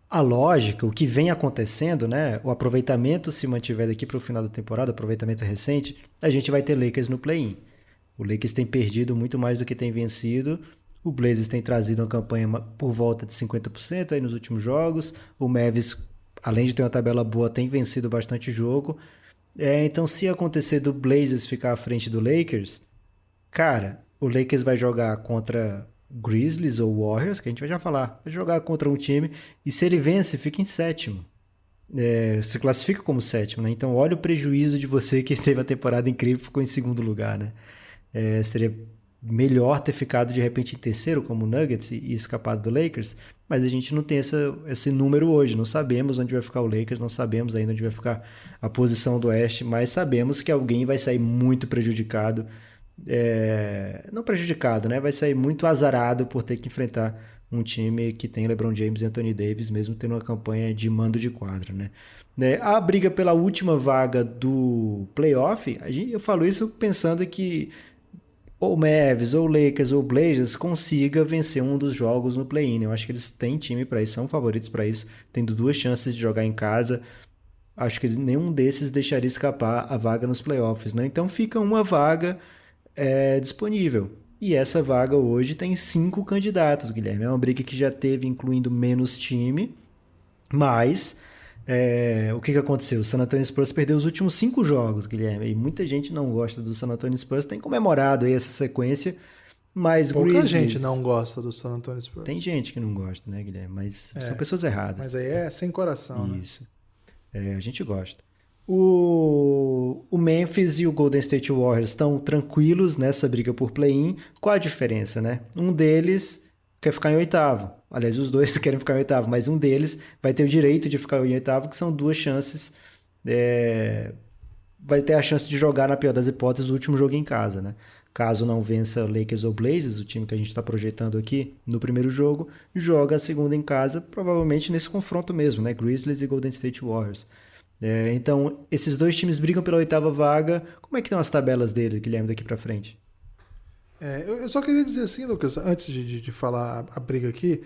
a lógica, o que vem acontecendo, né, o aproveitamento se mantiver daqui para o final da temporada, aproveitamento recente, a gente vai ter Lakers no play-in. O Lakers tem perdido muito mais do que tem vencido. O Blazers tem trazido uma campanha por volta de 50% aí nos últimos jogos. O Mavs, além de ter uma tabela boa, tem vencido bastante jogo. Então, se acontecer do Blazers ficar à frente do Lakers, cara, o Lakers vai jogar contra Grizzlies ou Warriors, que a gente vai já falar. Vai jogar contra um time e se ele vence, fica em 7º. Se classifica como 7º, né? Então, olha o prejuízo de você que teve a temporada incrível e ficou em 2º lugar, né? Seria melhor ter ficado de repente em 3º como Nuggets e escapado do Lakers, mas a gente não tem esse número hoje, não sabemos onde vai ficar o Lakers, não sabemos ainda onde vai ficar a posição do Oeste, mas sabemos que alguém vai sair muito prejudicado, não prejudicado, né? Vai sair muito azarado por ter que enfrentar um time que tem LeBron James e Anthony Davis, mesmo tendo uma campanha de mando de quadra, né? A briga pela última vaga do playoff, eu falo isso pensando que ou Mavs, ou Lakers, ou Blazers consiga vencer um dos jogos no play-in. Eu acho que eles têm time para isso, são favoritos para isso, tendo 2 chances de jogar em casa. Acho que nenhum desses deixaria escapar a vaga nos playoffs, né? Então fica uma vaga disponível. E essa vaga hoje tem 5 candidatos, Guilherme. É uma briga que já teve incluindo menos time, mas o que aconteceu? O San Antonio Spurs perdeu os últimos 5 jogos, Guilherme, e muita gente não gosta do San Antonio Spurs, tem comemorado aí essa sequência, mas Pouca gente não gosta do San Antonio Spurs. Tem gente que não gosta, né, Guilherme, mas são pessoas erradas. Mas aí é sem coração, Isso. A gente gosta. O Memphis e o Golden State Warriors estão tranquilos nessa briga por play-in. Qual a diferença, né? Um deles quer ficar em 8º. aliás, os dois querem ficar em oitavo, mas um deles vai ter o direito de ficar em oitavo, que são 2 chances, vai ter a chance de jogar, na pior das hipóteses, o último jogo em casa, né? Caso não vença Lakers ou Blazers, o time que a gente está projetando aqui no primeiro jogo, joga a segunda em casa, provavelmente nesse confronto mesmo, né? Grizzlies e Golden State Warriors. Então, esses 2 times brigam pela 8ª vaga. Como é que estão as tabelas deles, Guilherme, daqui para frente? Eu só queria dizer assim, Lucas, antes de falar a briga aqui,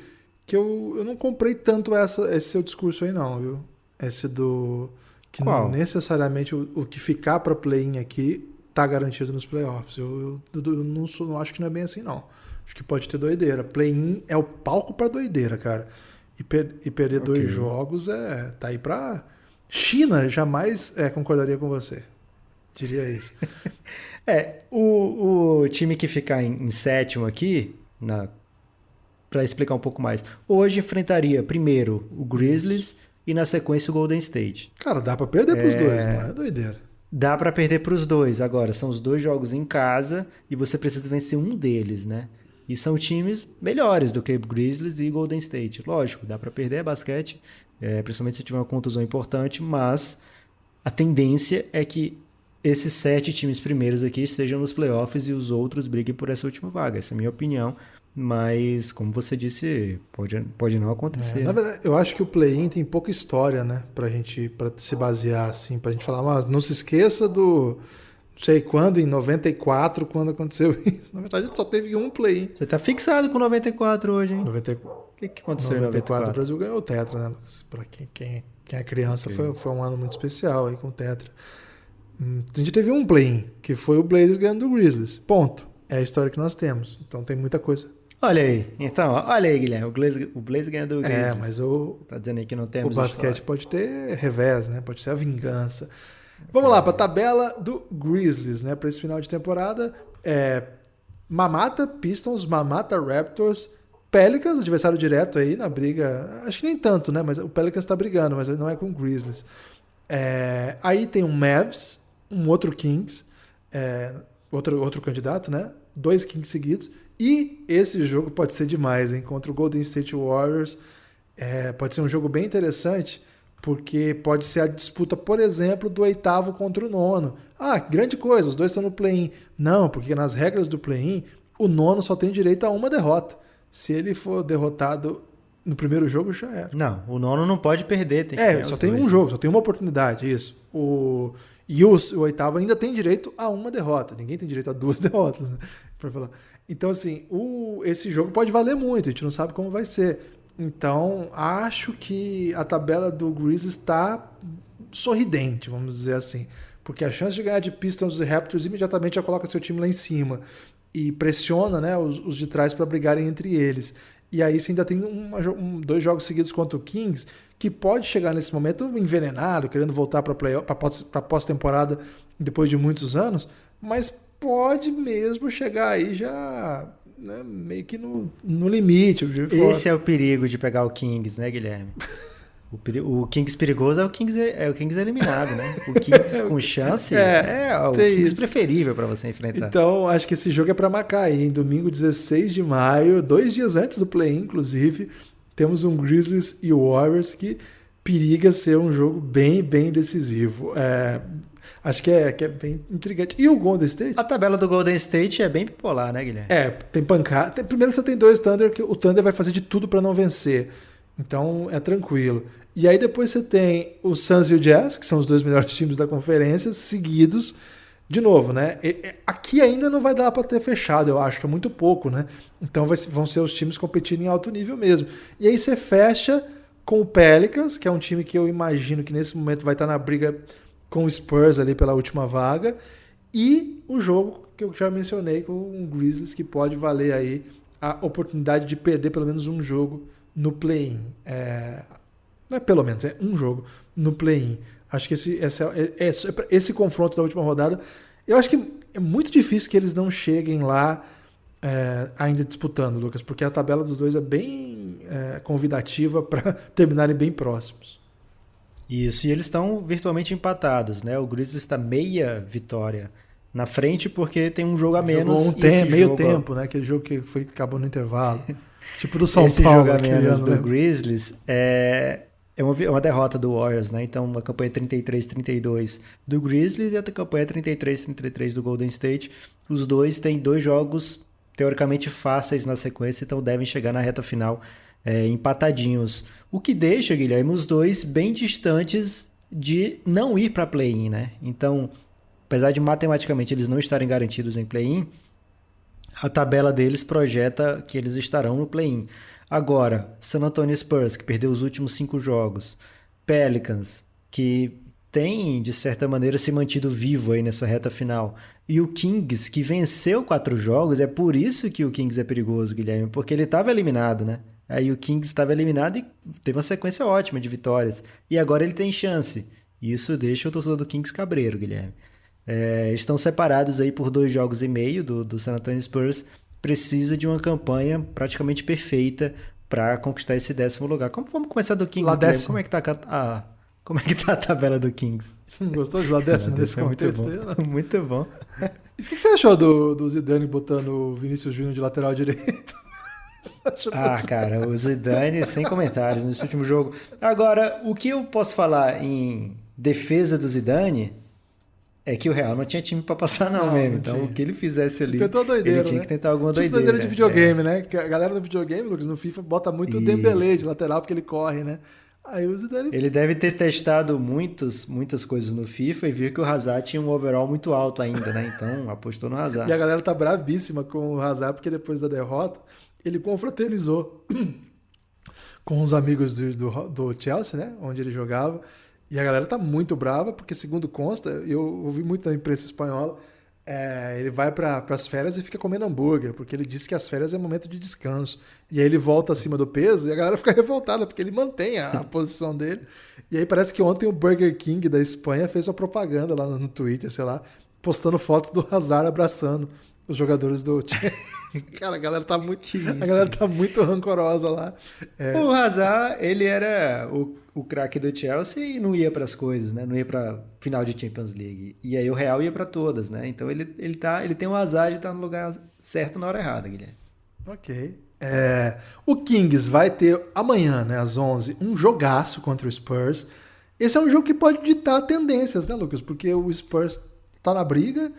que eu não comprei tanto esse seu discurso aí não, viu? Esse do... que Qual? não necessariamente o que ficar para play-in aqui tá garantido nos playoffs. Eu não acho que não é bem assim, não. Acho que pode ter doideira. Play-in é o palco para doideira, cara. E perder 2 jogos tá aí pra... China jamais concordaria com você. Diria isso. O time que ficar em sétimo aqui, para explicar um pouco mais, hoje enfrentaria primeiro o Grizzlies e na sequência o Golden State. Cara, dá pra perder pros dois, não é doideira. Dá para perder para os 2. Agora, são os 2 jogos em casa e você precisa vencer um deles, né? E são times melhores do que Grizzlies e Golden State. Lógico, dá para perder basquete, principalmente se tiver uma contusão importante, mas a tendência é que esses 7 times primeiros aqui estejam nos playoffs e os outros briguem por essa última vaga. Essa é a minha opinião. Mas, como você disse, pode não acontecer. Na verdade, eu acho que o play-in tem pouca história, né? Pra se basear, assim, pra gente falar, mas não se esqueça do não sei quando, em 94, quando aconteceu isso. Na verdade, só teve um play-in. Você tá fixado com 94 hoje, hein? 94. O que aconteceu em 94? O Brasil ganhou o Tetra, né, Lucas? Pra quem é criança, foi um ano muito especial aí com o Tetra. A gente teve um play-in, que foi o Blazers ganhando do Grizzlies. Ponto. É a história que nós temos. Então tem muita coisa. Olha aí. Então, olha aí, Guilherme. O Blazer ganhou do Grizzlies. Mas tá dizendo aí que não temos o basquete história. pode ter revés, né? Pode ser a vingança. Vamos lá para a tabela do Grizzlies, né? Para esse final de temporada. Mamata Pistons, Mamata Raptors, Pelicans, adversário direto aí na briga. Acho que nem tanto, né? Mas o Pelicans está brigando, mas não é com o Grizzlies. Aí tem um Mavs, um outro Kings, outro candidato, né? 2 Kings seguidos. E esse jogo pode ser demais, hein? Contra o Golden State Warriors. Pode ser um jogo bem interessante, porque pode ser a disputa, por exemplo, do 8º contra o 9º. Ah, grande coisa, os 2 estão no play-in. Não, porque nas regras do play-in, o 9º só tem direito a uma derrota. Se ele for derrotado no primeiro jogo, já era. Não, o 9º não pode perder. Tem que só tem um jogo, só tem uma oportunidade, isso. E o 8º ainda tem direito a uma derrota. Ninguém tem direito a 2 derrotas, né? Pra falar. Então, assim, esse jogo pode valer muito, a gente não sabe como vai ser. Então, acho que a tabela do Grizzlies está sorridente, vamos dizer assim. Porque a chance de ganhar de Pistons e Raptors imediatamente já coloca seu time lá em cima. E pressiona, né, os de trás para brigarem entre eles. E aí você ainda tem 2 jogos seguidos contra o Kings, que pode chegar nesse momento envenenado, querendo voltar para pós-temporada depois de muitos anos, mas pode mesmo chegar aí já, né, meio que no limite. Esse é o perigo de pegar o Kings, né, Guilherme? O Kings perigoso é o Kings eliminado, né? O Kings com chance é o Kings isso. Preferível para você enfrentar. Então, acho que esse jogo é para marcar aí, em domingo 16 de maio, 2 dias antes do play-in, inclusive, temos um Grizzlies e Warriors que periga ser um jogo bem, bem decisivo. Acho que é bem intrigante. E o Golden State? A tabela do Golden State é bem bipolar, né, Guilherme? Tem pancada. Primeiro você tem 2 Thunder, que o Thunder vai fazer de tudo para não vencer. Então é tranquilo. E aí depois você tem o Suns e o Jazz, que são os 2 melhores times da conferência, seguidos. De novo, né? Aqui ainda não vai dar para ter fechado, eu acho que é muito pouco, né? Então vão ser os times competindo em alto nível mesmo. E aí você fecha com o Pelicans, que é um time que eu imagino que nesse momento vai estar na briga com o Spurs ali pela última vaga, e o jogo que eu já mencionei com o Grizzlies, que pode valer aí a oportunidade de perder pelo menos um jogo no play-in. Não é pelo menos, é um jogo no play-in. Acho que esse confronto da última rodada, eu acho que é muito difícil que eles não cheguem lá ainda disputando, Lucas, porque a tabela dos 2 é bem convidativa para terminarem bem próximos. Isso, e eles estão virtualmente empatados, né? O Grizzlies está meia vitória na frente porque tem um jogo a menos. Meio tempo, né? Aquele jogo que acabou no intervalo. Tipo do São Esse Paulo, jogo a aquele menos ano, do né? Grizzlies é uma derrota do Warriors, né? Então, uma campanha 33-32 do Grizzlies e outra campanha 33-33 do Golden State. Os dois têm 2 jogos teoricamente fáceis na sequência, então devem chegar na reta final empatadinhos. O que deixa, Guilherme, os dois bem distantes de não ir para play-in, né? Então, apesar de matematicamente eles não estarem garantidos em play-in, a tabela deles projeta que eles estarão no play-in. Agora, San Antonio Spurs, que perdeu os últimos 5 jogos. Pelicans, que tem, de certa maneira, se mantido vivo aí nessa reta final. E o Kings, que venceu 4 jogos. É por isso que o Kings é perigoso, Guilherme, porque ele estava eliminado, né? Aí o Kings estava eliminado e teve uma sequência ótima de vitórias. E agora ele tem chance. Isso deixa o torcedor do Kings cabreiro, Guilherme. Estão separados aí por 2 jogos e meio do San Antonio Spurs. Precisa de uma campanha praticamente perfeita para conquistar esse 10º lugar. Vamos começar do Kings, Guilherme. Como é que tá a tabela do Kings? Você não gostou de lá 10º nesse contexto aí? Não? Muito bom. O que você achou do Zidane botando o Vinícius Júnior de lateral direito? Cara, o Zidane sem comentários nesse último jogo. Agora, o que eu posso falar em defesa do Zidane é que o Real não tinha time pra passar não mesmo. Então, tinha. o que ele fizesse ali, Doideira, ele tinha que tentar alguma doideira. Doideira de videogame, né? Que a galera do videogame, Lucas, no FIFA, bota muito o Dembélé de lateral porque ele corre, né? Aí o Zidane... Ele deve ter testado muitas coisas no FIFA e viu que o Hazard tinha um overall muito alto ainda, né? Então, apostou no Hazard. E a galera tá bravíssima com o Hazard porque depois da derrota, ele confraternizou com os amigos do Chelsea, né? Onde ele jogava. E a galera tá muito brava, porque segundo consta, eu ouvi muito na imprensa espanhola, ele vai para as férias e fica comendo hambúrguer, porque ele disse que as férias é momento de descanso. E aí ele volta acima do peso e a galera fica revoltada, porque ele mantém a posição dele. E aí parece que ontem o Burger King da Espanha fez uma propaganda lá no Twitter, sei lá, postando fotos do Hazard abraçando os jogadores do Chelsea. Cara, a galera tá muito rancorosa lá. O Hazard, ele era o craque do Chelsea e não ia para as coisas, né? Não ia para final de Champions League. E aí o Real ia para todas, né? Então ele tem um azar de estar no lugar certo na hora errada, Guilherme. Ok. O Kings vai ter amanhã, né, às 11, um jogaço contra o Spurs. Esse é um jogo que pode ditar tendências, né, Lucas? Porque o Spurs tá na briga.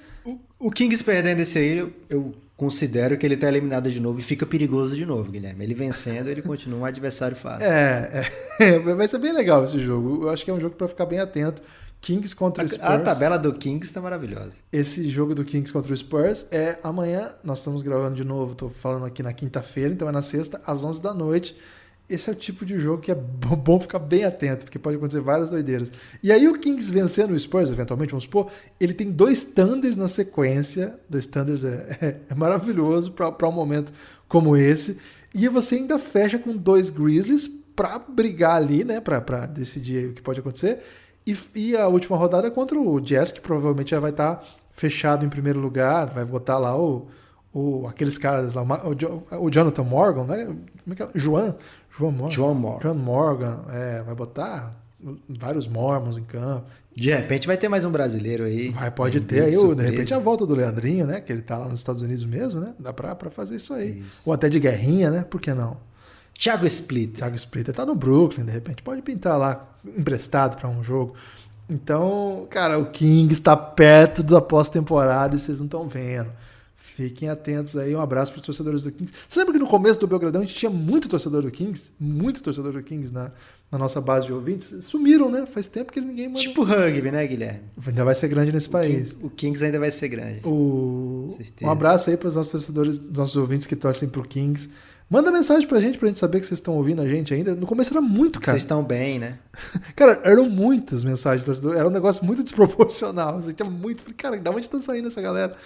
O Kings perdendo esse aí, eu considero que ele tá eliminado de novo e fica perigoso de novo, Guilherme. Ele vencendo, ele continua um adversário fácil. Vai ser bem legal esse jogo. Eu acho que é um jogo para ficar bem atento. Kings contra o Spurs. A tabela do Kings tá maravilhosa. Esse jogo do Kings contra o Spurs é amanhã. Nós estamos gravando de novo, tô falando aqui na quinta-feira, então é na sexta, às 11 da noite. Esse é o tipo de jogo que é bom ficar bem atento, porque pode acontecer várias doideiras. E aí o Kings vencendo o Spurs, eventualmente, vamos supor, ele tem 2 Thunders na sequência. 2 Thunders é maravilhoso para um momento como esse. E você ainda fecha com 2 Grizzlies para brigar ali, né, para decidir o que pode acontecer. E a última rodada é contra o Jazz, que provavelmente já vai estar fechado em primeiro lugar, vai botar lá aqueles caras lá, o Jonathan Morgan, né? Como é que é? John Morgan, vai botar vários Mormons em campo. De repente vai ter mais um brasileiro aí. Pode ter aí, de repente a volta do Leandrinho, né? Que ele tá lá nos Estados Unidos mesmo, né? Dá pra fazer isso aí. Isso. Ou até de guerrinha, né? Por que não? Thiago Splitter tá no Brooklyn, de repente. Pode pintar lá, emprestado pra um jogo. Então, cara, o Kings está perto da pós-temporada e vocês não estão vendo. Fiquem atentos aí, um abraço para os torcedores do Kings. Você lembra que no começo do Belgradão a gente tinha muito torcedor do Kings na nossa base de ouvintes? Sumiram, né? Faz tempo que ninguém manda. Tipo rugby, né, Guilherme? Ainda vai ser grande nesse país. O Kings ainda vai ser grande. Um abraço aí para os nossos torcedores, nossos ouvintes que torcem pro Kings. Manda mensagem pra gente saber que vocês estão ouvindo a gente ainda. No começo era muito, cara. Vocês estão bem, né? Cara, eram muitas mensagens do torcedor. Era um negócio muito desproporcional. Você tinha muito. Falei, cara, da onde tá saindo essa galera?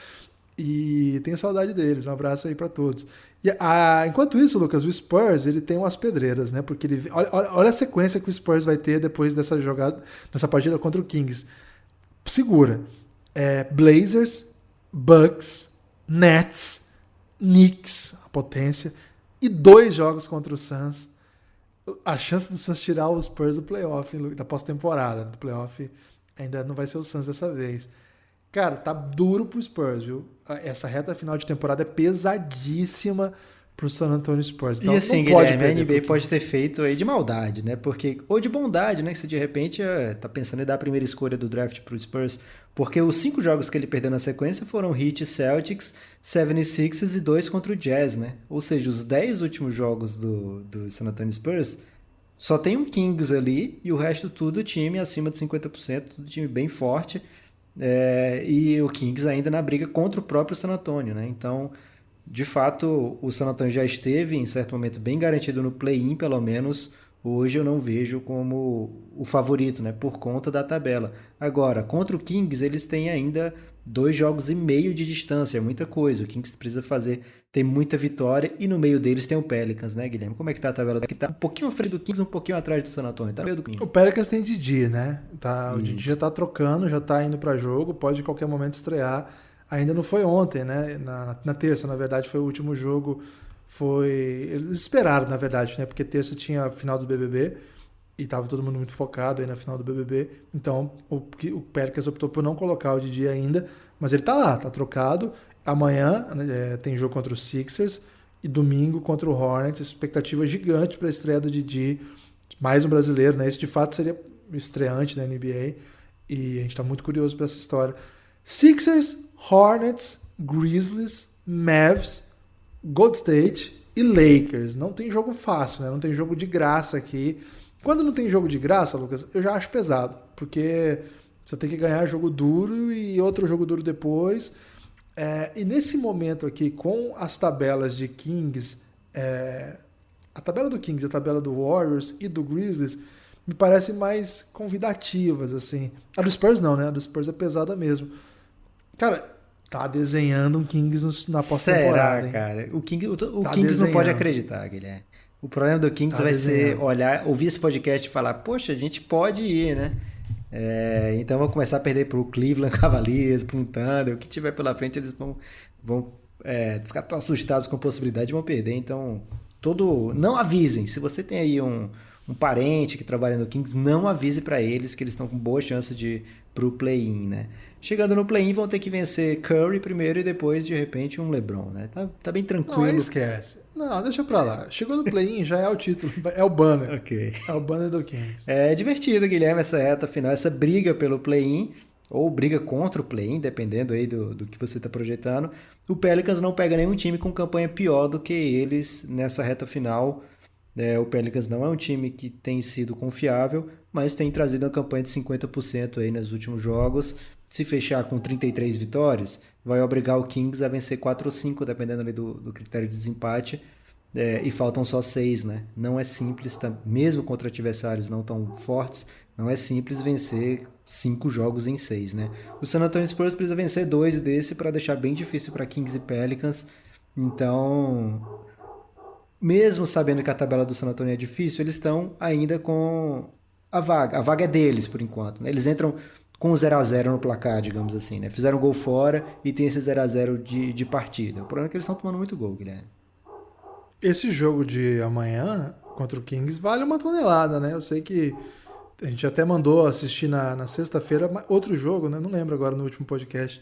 E tenho saudade deles. Um abraço aí pra todos. Enquanto isso, Lucas, o Spurs ele tem umas pedreiras, né? Porque olha a sequência que o Spurs vai ter depois dessa jogada, nessa partida contra o Kings. Segura. Blazers, Bucks, Nets, Knicks, a potência, e 2 jogos contra o Suns. A chance do Suns tirar os Spurs do playoff, da pós-temporada, do playoff, ainda não vai ser o Suns dessa vez. Cara, tá duro pro Spurs, viu? Essa reta final de temporada é pesadíssima pro San Antonio Spurs. Então, e assim, não pode Guilherme, a perder NBA pode ter feito aí de maldade, né? Porque, ou de bondade, né? Que se de repente tá pensando em dar a primeira escolha do draft pro Spurs. Porque os 5 jogos que ele perdeu na sequência foram Heat, Celtics, 76ers e 2 contra o Jazz, né? Ou seja, os 10 últimos jogos do San Antonio Spurs só tem um Kings ali e o resto tudo time acima de 50%, tudo time bem forte. E o Kings ainda na briga contra o próprio San Antonio, né? Então, de fato, o San Antonio já esteve em certo momento bem garantido no play-in, pelo menos. Hoje eu não vejo como o favorito, né? Por conta da tabela. Agora, contra o Kings, eles têm ainda 2 jogos e meio de distância, é muita coisa. O Kings precisa fazer, tem muita vitória e no meio deles tem o Pelicans, né, Guilherme? Como é que tá a tabela daqui? Tá um pouquinho à frente do Kings, um pouquinho atrás do San Antonio. Tá no meio do Kings. O Pelicans tem Didi, né? O Didi Isso. já tá trocando, já tá indo para jogo, pode em qualquer momento estrear. Ainda não foi ontem, né? Na terça, na verdade, foi o último jogo. Eles esperaram, na verdade, né? Porque terça tinha a final do BBB e tava todo mundo muito focado aí na final do BBB. Então, o Pelicans optou por não colocar o Didi ainda, mas ele tá lá, tá trocado. Amanhã tem jogo contra os Sixers e domingo contra o Hornets. Expectativa gigante para a estreia do Didi. Mais um brasileiro, né? Esse de fato seria o estreante da NBA e a gente tá muito curioso para essa história. Sixers, Hornets, Grizzlies, Mavs, Golden State e Lakers. Não tem jogo fácil, né? Não tem jogo de graça aqui. Quando não tem jogo de graça, Lucas, eu já acho pesado, porque você tem que ganhar jogo duro e outro jogo duro depois. E nesse momento aqui, com as tabelas de Kings, a tabela do Kings, a tabela do Warriors e do Grizzlies me parecem mais convidativas, assim. A do Spurs não, né? A do Spurs é pesada mesmo. Cara, tá desenhando um Kings na pós-temporada. Será, cara? O Kings não desenhando. pode acreditar, Guilherme. O problema do Kings vai ser ouvir esse podcast e falar, poxa, a gente pode ir, né? Então vão começar a perder pro Cleveland Cavaliers, pro Thunder, o que tiver pela frente eles vão ficar tão assustados com a possibilidade de vão perder. Então, não avisem. Se você tem aí um parente que trabalha no Kings, não avise para eles que eles estão com boa chance de ir pro play-in, né? Chegando no play-in vão ter que vencer Curry primeiro e depois, de repente, um LeBron, né? Tá bem tranquilo. Não, esquece. Não, deixa pra lá. Chegou no play-in, já é o título, é o banner. Ok. É o banner do Kings. É divertido, Guilherme, essa reta final, essa briga pelo play-in, ou briga contra o play-in, dependendo aí do que você está projetando. O Pelicans não pega nenhum time com campanha pior do que eles nessa reta final. O Pelicans não é um time que tem sido confiável, mas tem trazido uma campanha de 50% aí nos últimos jogos. Se fechar com 33 vitórias, vai obrigar o Kings a vencer 4 ou 5, dependendo ali do critério de desempate. E faltam só 6, né? Não é simples, mesmo contra adversários não tão fortes, não é simples vencer 5 jogos em 6, né? O San Antonio Spurs precisa vencer 2 desse para deixar bem difícil para Kings e Pelicans. Então, mesmo sabendo que a tabela do San Antonio é difícil, eles estão ainda com a vaga. A vaga é deles, por enquanto, né? Eles entram com 0-0 no placar, digamos assim, né? Fizeram gol fora e tem esse 0-0 de partida. O problema é que eles estão tomando muito gol, Guilherme. Esse jogo de amanhã contra o Kings vale uma tonelada, né? Eu sei que a gente até mandou assistir na sexta-feira outro jogo, né? Não lembro agora no último podcast,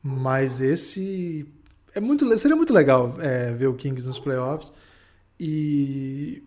mas esse seria muito legal ver o Kings nos playoffs. E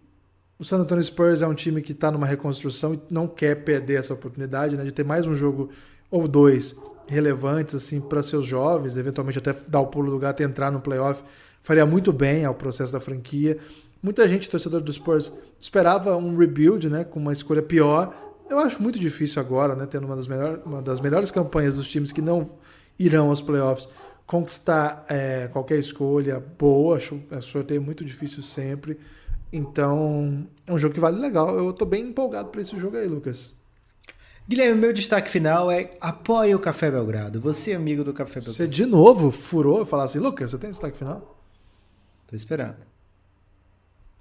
o San Antonio Spurs é um time que está numa reconstrução e não quer perder essa oportunidade, né, de ter mais um jogo ou 2 relevantes assim, para seus jovens, eventualmente até dar o pulo do gato e entrar no playoff. Faria muito bem ao processo da franquia. Muita gente, torcedor do Spurs, esperava um rebuild, né, com uma escolha pior. Eu acho muito difícil agora, né, tendo uma das melhores campanhas dos times que não irão aos playoffs, conquistar qualquer escolha boa. Acho sorteio muito difícil sempre. Então, é um jogo que vale legal. Eu tô bem empolgado para esse jogo aí, Lucas. Guilherme, meu destaque final é apoie o Café Belgrado. Você, amigo do Café Belgrado. Você de novo furou e falar assim, Lucas, você tem destaque final? Tô esperando.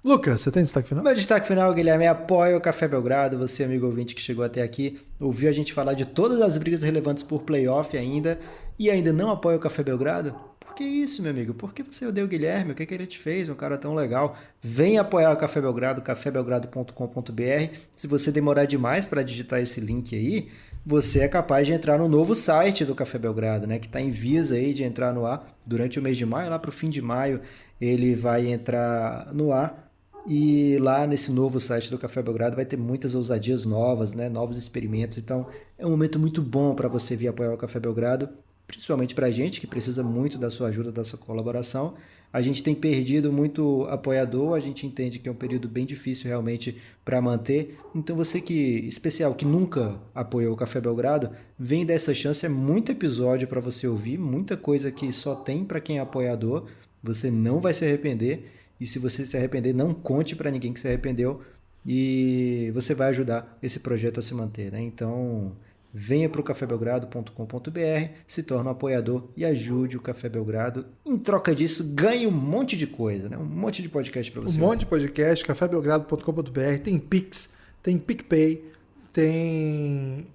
Lucas, você tem destaque final? Meu destaque final, Guilherme, é apoie o Café Belgrado. Você, amigo ouvinte que chegou até aqui, ouviu a gente falar de todas as brigas relevantes por playoff ainda e ainda não apoia o Café Belgrado? Por que isso, meu amigo? Por que você odeia o Guilherme? O que ele te fez? Um cara tão legal. Vem apoiar o Café Belgrado, cafébelgrado.com.br. Se você demorar demais para digitar esse link aí, você é capaz de entrar no novo site do Café Belgrado, né? Que está em vias aí de entrar no ar durante o mês de maio, lá para o fim de maio. ele vai entrar no ar. E lá nesse novo site do Café Belgrado vai ter muitas ousadias novas, né? Novos experimentos. Então é um momento muito bom para você vir apoiar o Café Belgrado, principalmente para a gente que precisa muito da sua ajuda, da sua colaboração. A gente tem perdido muito apoiador, a gente entende que é um período bem difícil realmente para manter. Então você especial, que nunca apoiou o Café Belgrado, vem dessa chance, é muito episódio para você ouvir, muita coisa que só tem para quem é apoiador, você não vai se arrepender. E se você se arrepender, não conte para ninguém que se arrependeu e você vai ajudar esse projeto a se manter, né? Então, venha para o cafébelgrado.com.br, se torne um apoiador e ajude o Café Belgrado. Em troca disso, ganhe um monte de coisa, né? Um monte de podcast para você. Um monte de podcast, cafébelgrado.com.br, tem Pix, tem PicPay, tem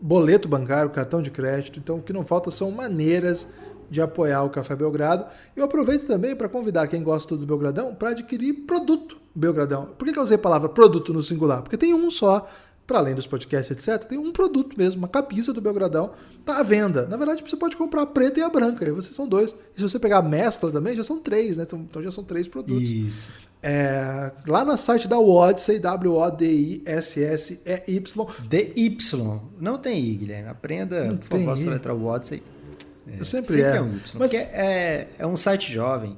boleto bancário, cartão de crédito. Então, o que não falta são maneiras de apoiar o Café Belgrado. Eu aproveito também para convidar quem gosta do Belgradão para adquirir produto Belgradão. Por que eu usei a palavra produto no singular? Porque tem um só, para além dos podcasts, etc., tem um produto mesmo, uma camisa do Belgradão, tá à venda. Na verdade, você pode comprar a preta e a branca, aí vocês são dois. E se você pegar a mescla também, já são 3, né? Então já são 3 produtos. Isso. Lá no site da Wodsey, WODISSEY. DY. Não tem I, Guilherme. Aprenda, Não por favor, a I. letra Wodsey. Eu sempre é um Y. Mas, porque é um site jovem.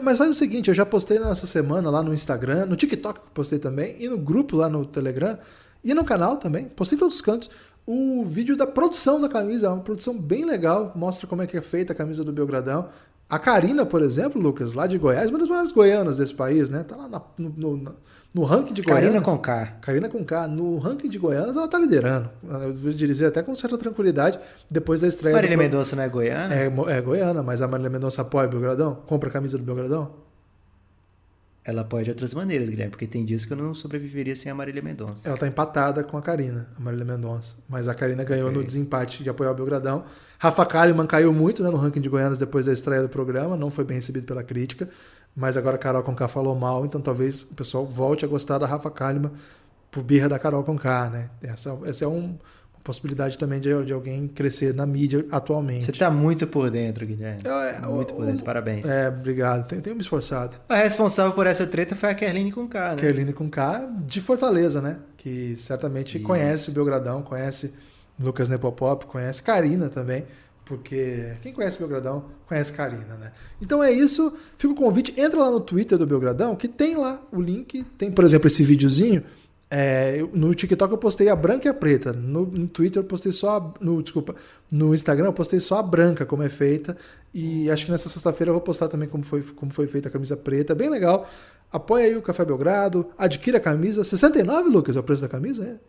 mas faz o seguinte, eu já postei nessa semana lá no Instagram, no TikTok postei também, e no grupo lá no Telegram, e no canal também, postei em todos os cantos, o vídeo da produção da camisa, é uma produção bem legal, mostra como é que é feita a camisa do Belgradão. A Karina, por exemplo, Lucas, lá de Goiás, uma das maiores goianas desse país, né? Tá lá no ranking de Goianas. Karina com K. Karina com K. No ranking de Goianas, ela tá liderando. Eu diria até com certa tranquilidade, depois da estreia. Marília Mendonça não é goiana? É goiana, mas a Marília Mendonça apoia o Belgradão? Compra a camisa do Belgradão? Ela pode de outras maneiras, Guilherme, porque tem dias que eu não sobreviveria sem a Marília Mendonça. Ela tá empatada com a Karina, a Marília Mendonça. Mas a Karina ganhou no desempate de apoiar o Belgradão. Rafa Kalimann caiu muito, né, no ranking de Goianas depois da estreia do programa, não foi bem recebido pela crítica. Mas agora a Carol Conká falou mal, então talvez o pessoal volte a gostar da Rafa Kalimann por birra da Carol Conká, né? Essa é uma possibilidade também de alguém crescer na mídia atualmente. Você tá muito por dentro, Guilherme. Muito por dentro, parabéns. Obrigado. Tenho me esforçado. A responsável por essa treta foi a Kerline com K, né? Kerline com K, de Fortaleza, né? Que certamente conhece o Belgradão, conhece Lucas Nepopop, conhece Karina também, porque quem conhece o Belgradão, conhece Karina, né? Então é isso. Fica o convite. Entra lá no Twitter do Belgradão, que tem lá o link. Tem, por exemplo, esse videozinho. No TikTok eu postei a branca e a preta. No Twitter eu postei só no Instagram eu postei só a branca, como é feita. E acho que nessa sexta-feira eu vou postar também como foi feita a camisa preta. Bem legal. Apoia aí o Café Belgrado. Adquira a camisa. R$69, Lucas, é o preço da camisa?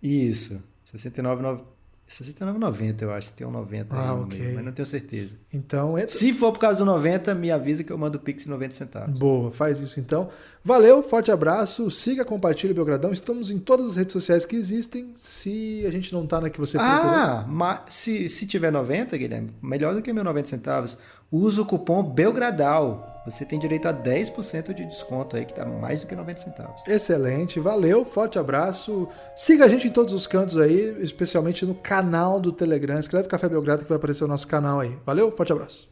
Isso. R$69,90, eu acho. Tem um 90 aí no ok. meio, mas não tenho certeza. Então, se for por causa do 90, me avisa que eu mando o Pix em 90 centavos. Boa, faz isso então. Valeu, forte abraço. Siga, compartilhe o Belgradão. Estamos em todas as redes sociais que existem. Se a gente não tá na que você procurou. Mas se tiver 90, Guilherme, melhor do que meu 90 centavos, usa o cupom BELGRADAL. Você tem direito a 10% de desconto aí, que dá mais do que 90 centavos. Excelente, valeu, forte abraço. Siga a gente em todos os cantos aí, especialmente no canal do Telegram. Escreve Café Belgrado que vai aparecer o nosso canal aí. Valeu, forte abraço.